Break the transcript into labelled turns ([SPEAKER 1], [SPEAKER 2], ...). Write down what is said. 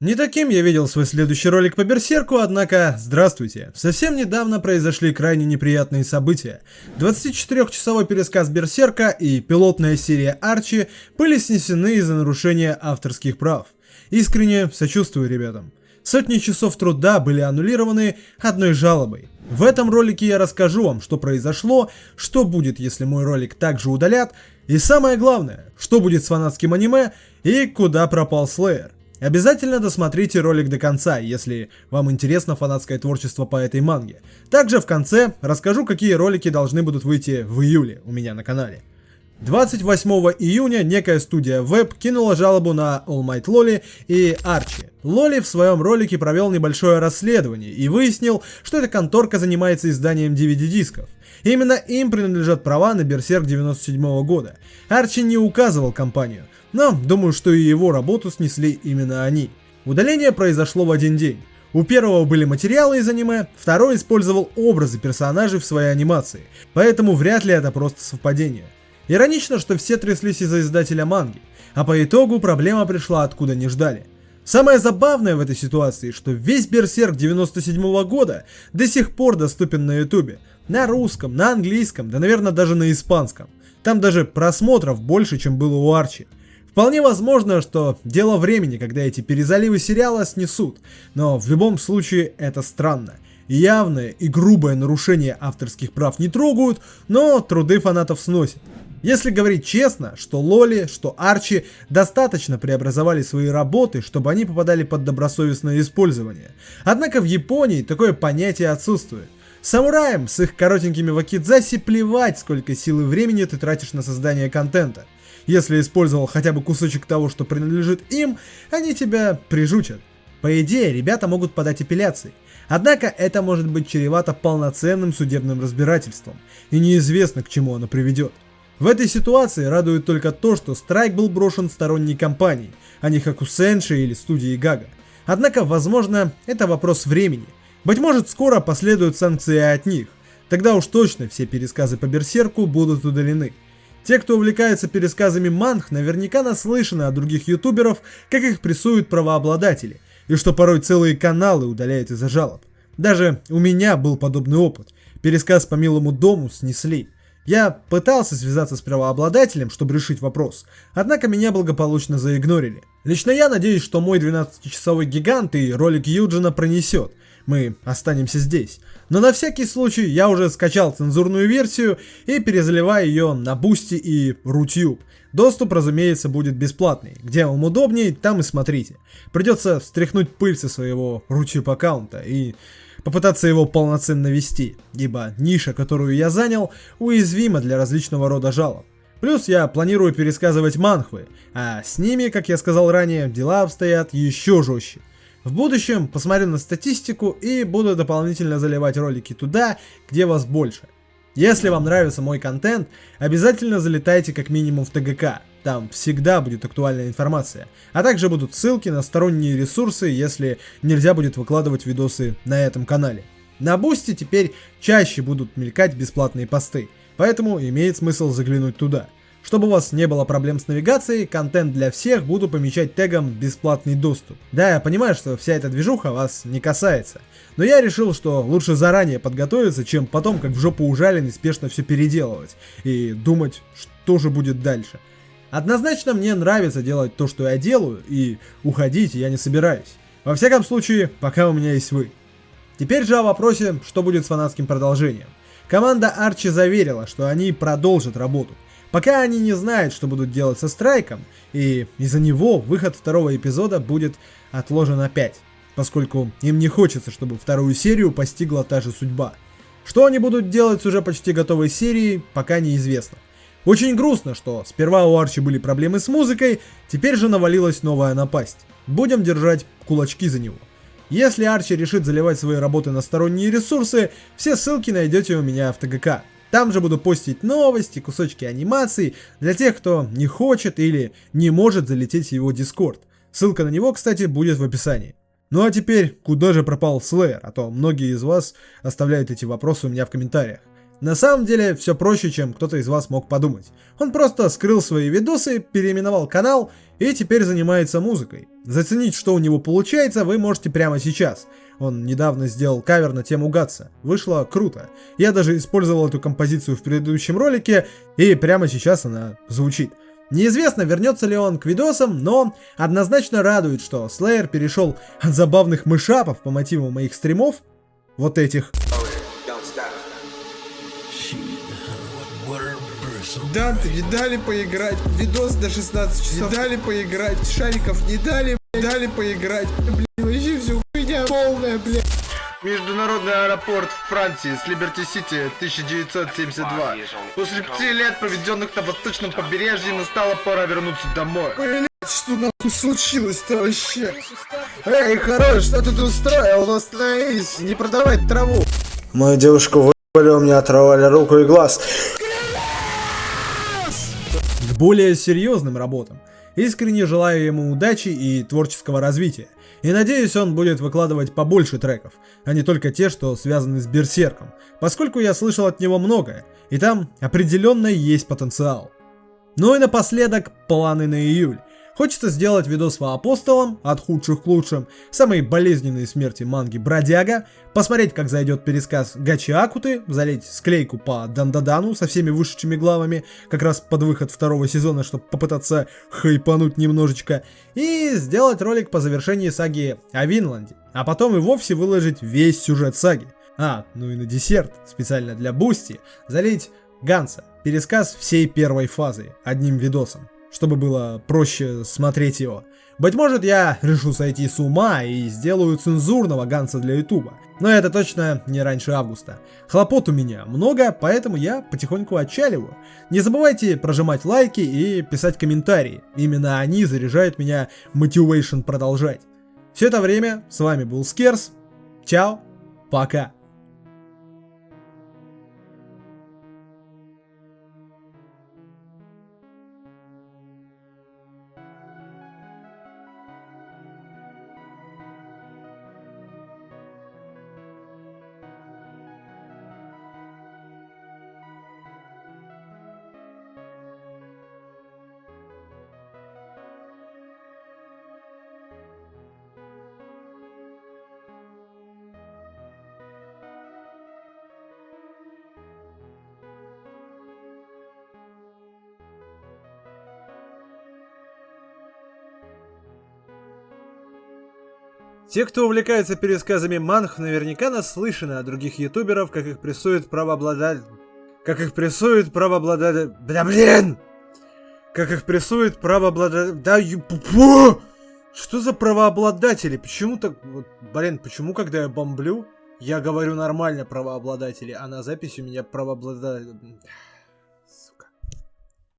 [SPEAKER 1] Не таким я видел свой следующий ролик по Берсерку, однако, здравствуйте. Совсем недавно произошли крайне неприятные события. 24-часовой пересказ Берсерка и пилотная серия Арчи были снесены из-за нарушения авторских прав. Искренне сочувствую ребятам. Сотни часов труда были аннулированы одной жалобой. В этом ролике я расскажу вам, что произошло, что будет, если мой ролик также удалят, и самое главное, что будет с фанатским аниме и куда пропал Slayer. Обязательно досмотрите ролик до конца, если вам интересно фанатское творчество по этой манге. Также в конце расскажу, какие ролики должны будут выйти в июле у меня на канале. 28 июня некая студия Web кинула жалобу на All Might Loli и Арчи. Лоли в своем ролике провел небольшое расследование и выяснил, что эта конторка занимается изданием DVD-дисков. Именно им принадлежат права на Берсерк 97 года. Арчи не указывал компанию, но думаю, что и его работу снесли именно они. Удаление произошло в один день. У первого были материалы из аниме, второй использовал образы персонажей в своей анимации, поэтому вряд ли это просто совпадение. Иронично, что все тряслись из-за издателя манги, а по итогу проблема пришла откуда не ждали. Самое забавное в этой ситуации, что весь Берсерк 97 года до сих пор доступен на ютубе. На русском, на английском, да наверное даже на испанском. Там даже просмотров больше, чем было у Арчи. Вполне возможно, что дело времени, когда эти перезаливы сериала снесут, но в любом случае это странно. Явное и грубое нарушение авторских прав не трогают, но труды фанатов сносят. Если говорить честно, что Лоли, что Арчи достаточно преобразовали свои работы, чтобы они попадали под добросовестное использование. Однако в Японии такое понятие отсутствует. Самураям с их коротенькими вакидзаси плевать, сколько сил и времени ты тратишь на создание контента. Если использовал хотя бы кусочек того, что принадлежит им, они тебя прижучат. По идее, ребята могут подать апелляции. Однако это может быть чревато полноценным судебным разбирательством, и неизвестно, к чему оно приведет. В этой ситуации радует только то, что страйк был брошен сторонней компанией, а не Хакусенши или студии Гага. Однако, возможно, это вопрос времени. Быть может, скоро последуют санкции от них. Тогда уж точно все пересказы по Берсерку будут удалены. Те, кто увлекается пересказами манг, наверняка наслышаны от других ютуберов, как их прессуют правообладатели, и что порой целые каналы удаляют из-за жалоб. Даже у меня был подобный опыт. Пересказ по Милому дому снесли. Я пытался связаться с правообладателем, чтобы решить вопрос, однако меня благополучно заигнорили. Лично я надеюсь, что мой 12-часовой гигант и ролик Юджина пронесет. Мы останемся здесь. Но на всякий случай я уже скачал цензурную версию и перезаливаю ее на Бусти и Рутюб. Доступ, разумеется, будет бесплатный. Где вам удобнее, там и смотрите. Придется встряхнуть пыль со своего Рутюб аккаунта и попытаться его полноценно вести, ибо ниша, которую я занял, уязвима для различного рода жалоб. Плюс я планирую пересказывать манхвы, а с ними, как я сказал ранее, дела обстоят еще жестче. В будущем посмотрю на статистику и буду дополнительно заливать ролики туда, где вас больше. Если вам нравится мой контент, обязательно залетайте как минимум в ТГК, там всегда будет актуальная информация, а также будут ссылки на сторонние ресурсы, если нельзя будет выкладывать видосы на этом канале. На Бусти теперь чаще будут мелькать бесплатные посты, поэтому имеет смысл заглянуть туда. Чтобы у вас не было проблем с навигацией, контент для всех буду помечать тегом «бесплатный доступ». Да, я понимаю, что вся эта движуха вас не касается, но я решил, что лучше заранее подготовиться, чем потом как в жопу ужаленный спешно все переделывать и думать, что же будет дальше. Однозначно мне нравится делать то, что я делаю, и уходить я не собираюсь. Во всяком случае, пока у меня есть вы. Теперь же о вопросе, что будет с фанатским продолжением. Команда Арчи заверила, что они продолжат работу. Пока они не знают, что будут делать со страйком, и из-за него выход второго эпизода будет отложен опять, поскольку им не хочется, чтобы вторую серию постигла та же судьба. Что они будут делать с уже почти готовой серией, пока неизвестно. Очень грустно, что сперва у Арчи были проблемы с музыкой, теперь же навалилась новая напасть. Будем держать кулачки за него. Если Арчи решит заливать свои работы на сторонние ресурсы, все ссылки найдете у меня в ТГК. Там же буду постить новости, кусочки анимаций для тех, кто не хочет или не может залететь в его Discord. Ссылка на него, кстати, будет в описании. Ну а теперь, куда же пропал Slayer, а то многие из вас оставляют эти вопросы у меня в комментариях. На самом деле все проще, чем кто-то из вас мог подумать. Он просто скрыл свои видосы, переименовал канал и теперь занимается музыкой. Заценить, что у него получается, вы можете прямо сейчас. Он недавно сделал кавер на тему Гатса. Вышло круто. Я даже использовал эту композицию в предыдущем ролике, и прямо сейчас она звучит. Неизвестно, вернется ли он к видосам, но однозначно радует, что Slayer перешел от забавных мышапов по мотивам моих стримов, вот этих.
[SPEAKER 2] Данте не дали поиграть, видос до 16 часов, не дали поиграть, шариков не дали, дали поиграть, блин, вообще все хуйня полная, блин.
[SPEAKER 3] Международный аэропорт в Франции с Либерти-Сити 1972. После 5 лет, проведенных на восточном побережье, настала пора вернуться домой.
[SPEAKER 2] Блин, что нахуй случилось-то вообще?
[SPEAKER 3] Эй, хорош, что ты тут устроил? Остановись, не продавай траву.
[SPEAKER 4] Мою девушку выебали, у меня оторвали руку и глаз.
[SPEAKER 1] К более серьезным работам. Искренне желаю ему удачи и творческого развития. И надеюсь, он будет выкладывать побольше треков, а не только те, что связаны с Берсерком, поскольку я слышал от него многое, и там определенно есть потенциал. Ну и напоследок, планы на июль. Хочется сделать видос по апостолам, от худших к лучшим, самые болезненные смерти манги Бродяга, посмотреть, как зайдет пересказ Гачи Акуты, залить склейку по Дандадану со всеми вышедшими главами, как раз под выход второго сезона, чтобы попытаться хайпануть немножечко, и сделать ролик по завершении саги о Винланде, а потом и вовсе выложить весь сюжет саги. Ну и на десерт, специально для Бусти, залить Ганса, пересказ всей первой фазы одним видосом, чтобы было проще смотреть его. Быть может, я решу сойти с ума и сделаю цензурного Ганса для ютуба, но это точно не раньше августа. Хлопот у меня много, поэтому я потихоньку отчаливаю. Не забывайте прожимать лайки и писать комментарии, именно они заряжают меня мотивейшн продолжать. Все это время с вами был Скерс, чао, пока. Те, кто увлекается пересказами манг, наверняка наслышаны от других ютуберов, как их прессует правообладатель... Как их прессует правообладатель... Как их прессует правообладатель... Что за правообладатели? Почему так... почему когда я бомблю, я говорю нормально правообладатели, а на записи у меня правообладатель...